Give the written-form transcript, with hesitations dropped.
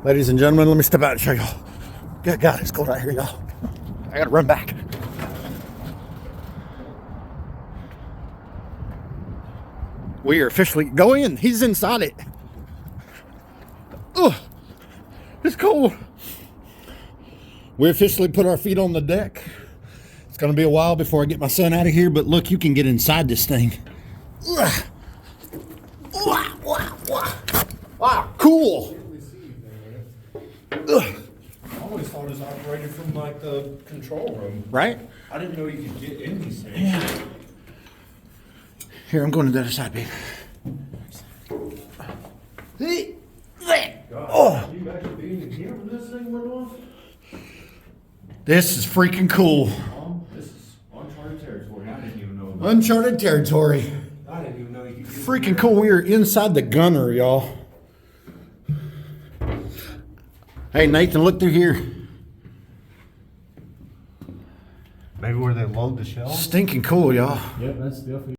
Ladies and gentlemen, let me step out and show y'all. Good God, it's cold out here, y'all. I gotta run back. We are officially going. He's inside it. Ugh, it's cold. We officially put our feet on the deck. It's gonna be a while before I get my son out of here, but look, you can get inside this thing. Ugh. Wow, cool. Ugh. I always thought it was operated from like the control room. Right? I didn't know you could get in these things. Yeah. Here, I'm going to the other side, babe. God, you actually being in here when this thing went off? This is freaking cool. This is uncharted territory. I didn't even know about Uncharted territory. I didn't even know you could get Freaking cool. We are inside the gunner, y'all. Hey, Nathan, look through here. Maybe where they load the shells? Stinking cool, y'all. Yep, that's definitely.